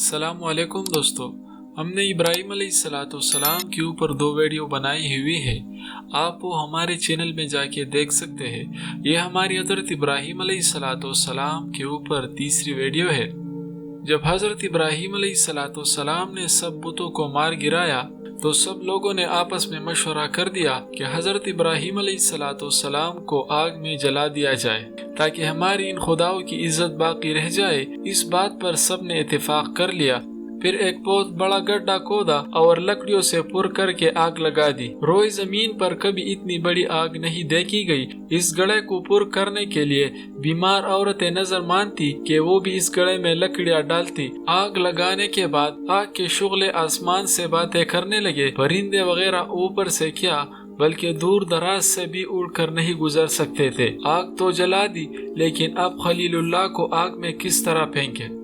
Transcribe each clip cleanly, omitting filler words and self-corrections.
अस्सलाम वालेकुम दोस्तों, हमने इब्राहीम अलैहिस्सलाम के ऊपर 2 वीडियो बनाई हुई है। आप वो हमारे चैनल में जाके देख सकते हैं। ये हमारी हज़रत इब्राहीम अलैहिस्सलाम के ऊपर तीसरी वीडियो है। जब हज़रत इब्राहीम अलैहिस्सलाम ने सब बुतों को मार गिराया तो सब लोगों ने आपस में मशवरा कर दिया कि हज़रत इब्राहीम अलैहिस्सलाम को आग में जला दिया जाए ताकि हमारी इन खुदाओं की इज्जत बाकी रह जाए। इस बात पर सब ने इत्तेफाक कर लिया। फिर एक बहुत बड़ा गड्ढा खोदा और लकड़ियों से पुर करके आग लगा दी। रोई जमीन पर कभी इतनी बड़ी आग नहीं देखी गई। इस गड्ढे को पुर करने के लिए बीमार औरतें नजर मानती कि वो भी इस गड्ढे में लकड़ियां डालती। आग लगाने के बाद आग के शुगले आसमान से बातें करने लगे। परिंदे वगैरह ऊपर से क्या बल्कि दूर दराज से भी उड़कर नहीं गुजर सकते थे। आग तो जला दी, लेकिन अब खलीलुल्लाह को आग में किस तरह फेंके।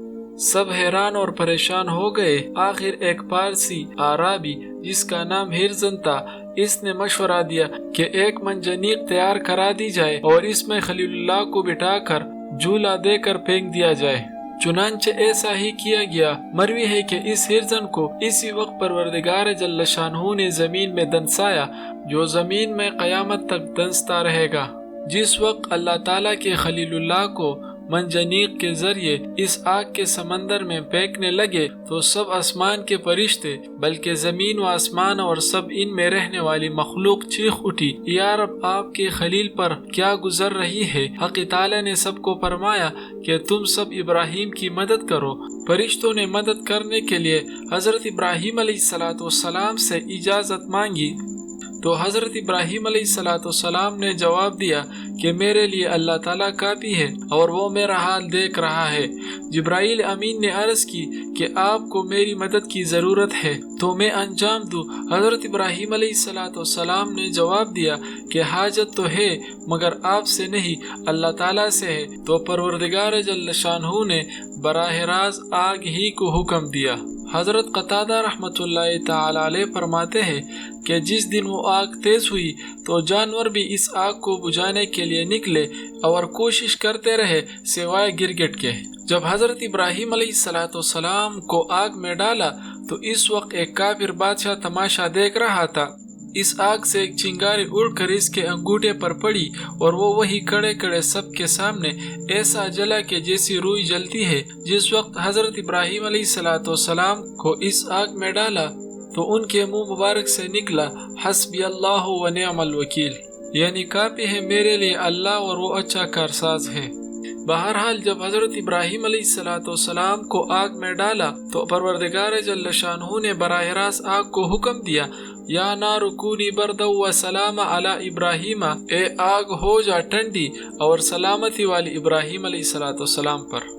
सब हैरान और परेशान हो गए। आखिर एक पारसी आराबी जिसका नाम हिरजन था, इसने मशवरा दिया कि एक मंजनीक तैयार करा दी जाए और इसमें खलीलुल्लाह को बिठाकर झूला देकर फेंक दिया जाए। चुनांचे ऐसा ही किया गया। मरवी है कि इस हिरजन को इसी वक्त परवरदिगार जल्ल शानहू ने जमीन में दंसाया, जो जमीन में कयामत तक दंसता रहेगा। जिस वक्त अल्लाह ताला के खलीलुल्लाह को मंजनीक के जरिए इस आग के समंदर में फेंकने लगे तो सब आसमान के फरिश्ते बल्कि जमीन व आसमान और सब इनमें रहने वाली मखलूक चीख उठी, या रब आपके खलील पर क्या गुजर रही है। हक़ ताला ने सबको फरमाया कि तुम सब इब्राहीम की मदद करो। फरिश्तों ने मदद करने के लिए हज़रत इब्राहीम अलैहिस्सलाम से इजाज़त मांगी तो हज़रत इब्राहीम अलैहिस्सलाम ने जवाब दिया कि मेरे लिए अल्लाह ताला काफ़ी है और वो मेरा हाल देख रहा है। जिब्राईल अमीन ने अर्ज़ की कि आपको मेरी मदद की ज़रूरत है तो मैं अंजाम दूँ। हज़रत इब्राहीम अलैहिस्सलाम ने जवाब दिया कि हाजत तो है मगर आपसे नहीं, अल्लाह ताला से है। तो परवरदिगार जल्ल शानहू ने बराह रास्त आग ही को हुक्म दिया। हज़रत कतादा रहमतुल्लाह ताला अलैह फरमाते हैं कि जिस दिन वो आग तेज हुई तो जानवर भी इस आग को बुझाने के लिए निकले और कोशिश करते रहे सिवाय गिरगिट के। जब हज़रत इब्राहीम अलैहिस्सलाम को आग में डाला तो इस वक्त एक काफिर बादशाह तमाशा देख रहा था। इस आग से एक चिंगारी उड़कर इसके अंगूठे पर पड़ी और वो वही खड़े खड़े सबके सामने ऐसा जला कि जैसी रुई जलती है। जिस वक्त हज़रत इब्राहीम अलैहिस्सलाम को इस आग में डाला तो उनके मुंह मुबारक से निकला, हस्बी अल्लाह व निअमल वकील, यानी काफी है मेरे लिए अल्लाह और वो अच्छा कारसाज है। बहरहाल जब हज़रत इब्राहीम अलैहिस्सलाम को आग में डाला तो परवरदिगार जल्ल शानहू ने बराह रास्त आग को हुक्म दिया, या नारु कूनी बरदौ व सलाम अला इब्राहीमा, ए आग हो जा ठंडी और सलामती वाली इब्राहीम अलैहिस्सलाम पर।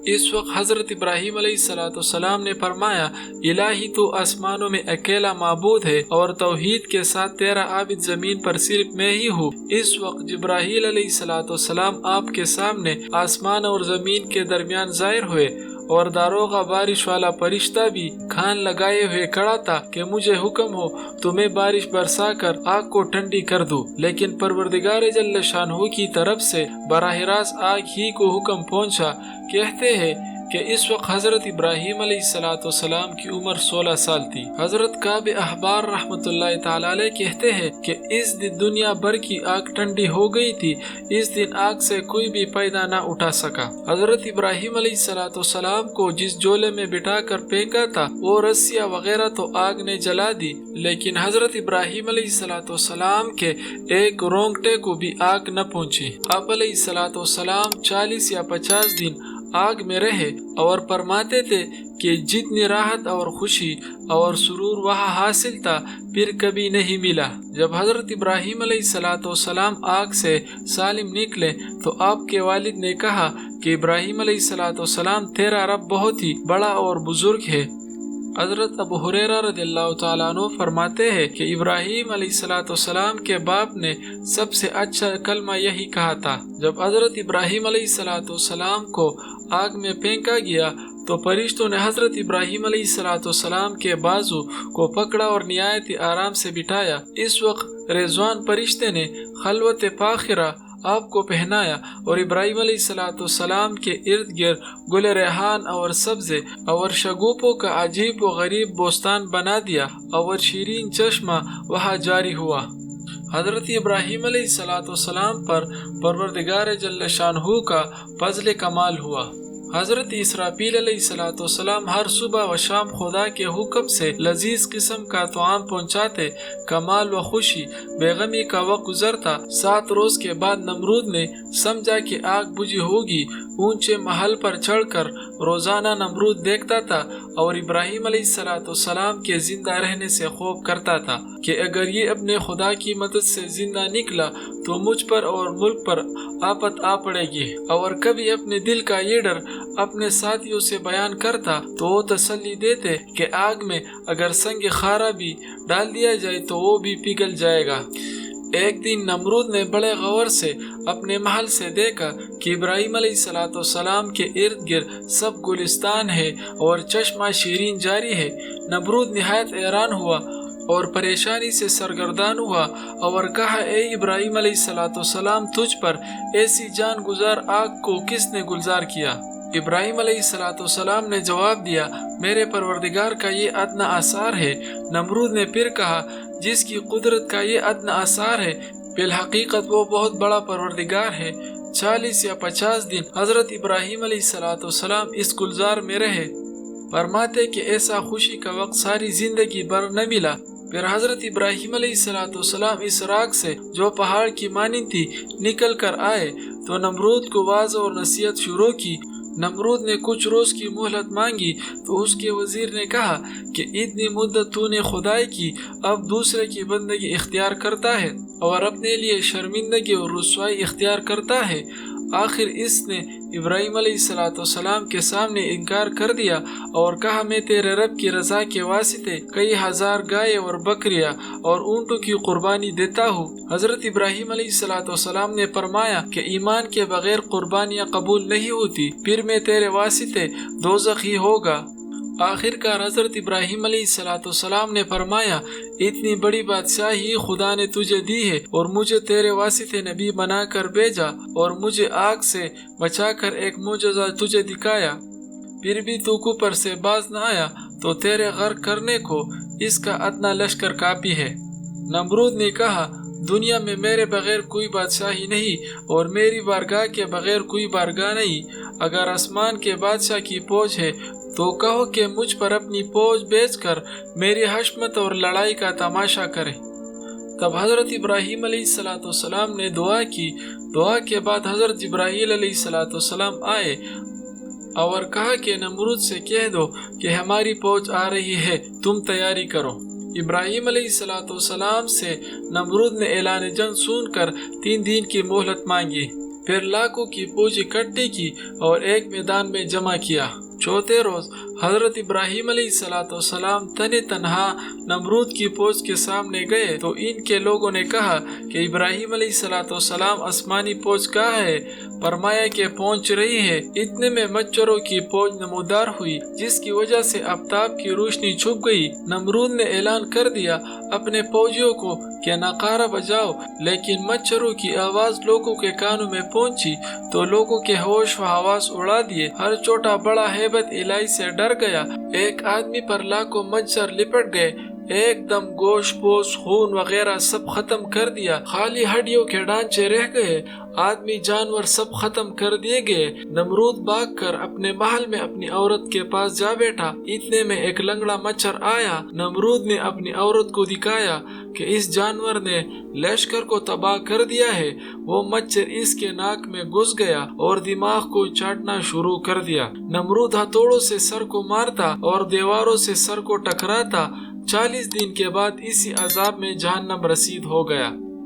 इस वक्त हज़रत इब्राहीम अलैहिस्सलाम ने फरमाया, इलाही तो आसमानों में अकेला माबूद है और तौहीद के साथ तेरा आबिद जमीन पर सिर्फ मैं ही हूँ। इस वक्त जिब्राहील अलैहिस्सलाम आपके सामने आसमान और जमीन के दरमियान ज़ाहिर हुए और दारोगा बारिश वाला फरिश्ता भी खान लगाए हुए खड़ा था कि मुझे हुक्म हो तो मैं बारिश बरसा कर आग को ठंडी कर दूं। लेकिन परवरदिगार जल्ल शानहू की तरफ से बराह रास्त आग ही को हुक्म पहुंचा। कहते हैं कि इस वक्त हज़रत इब्राहीम अलैहिस्सलाम की उम्र 16 साल थी। हज़रत काब अहबार रहमतुल्लाह ताला अलैह कहते हैं कि इस दिन दुनिया भर की आग ठंडी हो गई थी। इस दिन आग से कोई भी पैदा न उठा सका। हज़रत इब्राहीम अलैहिस्सलाम को जिस झोले में बिठा कर फेंका था वो रस्सियाँ वगैरह तो आग ने जला दी, लेकिन हज़रत इब्राहीम अलैहिस्सलाम के एक रोंगटे को भी आग न पहुँची। आप अलैहिस्सलाम 40 या 50 दिन आग में रहे और फरमाते थे कि जितनी राहत और खुशी और सुरूर वहाँ हासिल था फिर कभी नहीं मिला। जब हज़रत इब्राहीम अलैहिस्सलाम आग से सालिम निकले तो आपके वालिद ने कहा कि इब्राहीम अलैहिस्सलाम तेरा रब बहुत ही बड़ा और बुजुर्ग है। हज़रत अबू हुरैरा रज़ियल्लाहु ताला अन्हु फरमाते हैं कि इब्राहीम अलैहिस्सलाम के बाप ने सबसे अच्छा कलमा यही कहा था। जब हज़रत इब्राहीम अलैहिस्सलाम को आग में फेंका गया तो फरिश्तों ने हज़रत इब्राहीम अलैहिस्सलाम के बाजू को पकड़ा और निहायत आराम से बिठाया। इस वक्त रेज़वान फरिश्ते ने खलवत फाखिरा آپ کو پہنایا اور ابراہیم علیہ السلام کے ارد گرد گل ریحان اور سبزے اور شگوفوں کا عجیب و غریب بوستان بنا دیا اور شیرین چشمہ وہاں جاری ہوا۔ حضرت ابراہیم علیہ السلام پر پروردگار جل شانہ کا فضل کمال ہوا۔ حضرت اسرافیل علیہ السلام ہر صبح و شام خدا کے حکم سے لذیذ قسم کا طعام پہنچاتے۔ کمال و خوشی بیغمی کا وقت گزرتا۔ 7 روز کے بعد نمرود نے سمجھا کہ آگ بجھی ہوگی۔ اونچے محل پر چڑھ کر روزانہ نمرود دیکھتا تھا اور ابراہیم علیہ السلام کے زندہ رہنے سے خوف کرتا تھا کہ اگر یہ اپنے خدا کی مدد سے زندہ نکلا تو مجھ پر اور ملک پر آفت آ پڑے گی، اور کبھی اپنے دل کا یہ ڈر اپنے ساتھیوں سے بیان کرتا تو وہ تسلی دیتے کہ آگ میں اگر سنگ خارا بھی ڈال دیا جائے تو وہ بھی پگھل جائے گا۔ ایک دن نمرود نے بڑے غور سے اپنے محل سے دیکھا کہ ابراہیم علیہ السلام کے ارد گرد سب گلستان ہے اور چشمہ شیرین جاری ہے۔ نمرود نہایت حیران ہوا اور پریشانی سے سرگردان ہوا اور کہا، اے ابراہیم علیہ السلام، تجھ پر ایسی جان گزار آگ کو کس نے گلزار کیا؟ ابراہیم علیہ السلام نے جواب دیا، میرے پروردگار کا یہ ادنی آثار ہے۔ نمرود نے پھر کہا، جس کی قدرت کا یہ ادنی آثار ہے، بالحقیقت وہ بہت بڑا پروردگار ہے۔ 40 یا 50 دن حضرت ابراہیم علیہ السلام اس گلزار میں رہے۔ فرماتے کہ ایسا خوشی کا وقت ساری زندگی بھر نہ ملا۔ پھر حضرت ابراہیم علیہ السلام اس راگ سے جو پہاڑ کی مانند تھی نکل کر آئے تو نمرود کو واعظ اور نصیحت شروع کی۔ نمرود نے کچھ روز کی مہلت مانگی تو اس کے وزیر نے کہا کہ اتنی مدت تو نے خدائی کی، اب دوسرے کی بندگی اختیار کرتا ہے اور اپنے لیے شرمندگی اور رسوائی اختیار کرتا ہے۔ آخر اس نے ابراہیم علیہ السلام کے سامنے انکار کر دیا اور کہا، میں تیرے رب کی رضا کے واسطے کئی ہزار گائے اور بکریاں اور اونٹوں کی قربانی دیتا ہوں۔ حضرت ابراہیم علیہ السلام نے فرمایا کہ ایمان کے بغیر قربانیاں قبول نہیں ہوتی، پھر میں تیرے واسطے دوزخ ہی ہوگا۔ آخر کار حضرت ابراہیم علیہ السلام نے فرمایا، اتنی بڑی بادشاہی خدا نے تجھے دی ہے اور مجھے تیرے واسطے نبی بنا کر بھیجا اور مجھے آگ سے بچا کر ایک معجزہ تجھے دکھایا، پھر بھی تو کفر سے باز نہ آیا تو تیرے غرق کرنے کو اس کا ادنا لشکر کافی ہے۔ نمرود نے کہا، دنیا میں میرے بغیر کوئی بادشاہی نہیں اور میری بارگاہ کے بغیر کوئی بارگاہ نہیں۔ اگر آسمان کے بادشاہ کی فوج ہے تو کہو کہ مجھ پر اپنی فوج بھیج کر میری حشمت اور لڑائی کا تماشا کرے۔ تب حضرت ابراہیم علیہ السلام نے دعا کی۔ دعا کے بعد حضرت جبرائیل علیہ السلام آئے اور کہا کہ نمرود سے کہہ دو کہ ہماری فوج آ رہی ہے، تم تیاری کرو۔ ابراہیم علیہ السلام سے نمرود نے اعلان جنگ سن کر 3 دن کی مہلت مانگی، پھر لاکھوں کی فوج اکٹھی کی اور ایک میدان میں جمع کیا۔ چوتھے روز حضرت ابراہیم علیہ السلام تنہا نمرود کی فوج کے سامنے گئے تو ان کے لوگوں نے کہا کہ ابراہیم علیہ السلام آسمانی فوج کہاں ہے؟ فرمایا کہ پہنچ رہی ہے۔ اتنے میں مچھروں کی فوج نمودار ہوئی جس کی وجہ سے آفتاب کی روشنی چھپ گئی۔ نمرود نے اعلان کر دیا اپنے فوجیوں کو کہ ناکارہ بجاؤ، لیکن مچھروں کی آواز لوگوں کے کانوں میں پہنچی تو لوگوں کے ہوش و حواس اڑا دیے۔ ہر چھوٹا بڑا ہیبت الہی سے ڈر گیا۔ ایک آدمی پر لاکھوں مچھر لپٹ گئے، ایک دم گوشت پوست خون وغیرہ سب ختم کر دیا، خالی ہڈیوں کے ڈھانچے رہ گئے، آدمی جانور سب ختم کر دیے گئے۔ نمرود بھاگ کر اپنے محل میں اپنی عورت کے پاس جا بیٹھا۔ اتنے میں ایک لنگڑا مچھر آیا۔ نمرود نے اپنی عورت کو دکھایا کہ اس جانور نے لشکر کو تباہ کر دیا ہے۔ وہ مچھر اس کے ناک میں گھس گیا اور دماغ کو چاٹنا شروع کر دیا۔ نمرود ہتھوڑوں سے سر کو مارتا اور دیواروں سے سر کو ٹکراتا۔ 40 دن کے بعد اسی عذاب میں جہنم رسید ہو گیا۔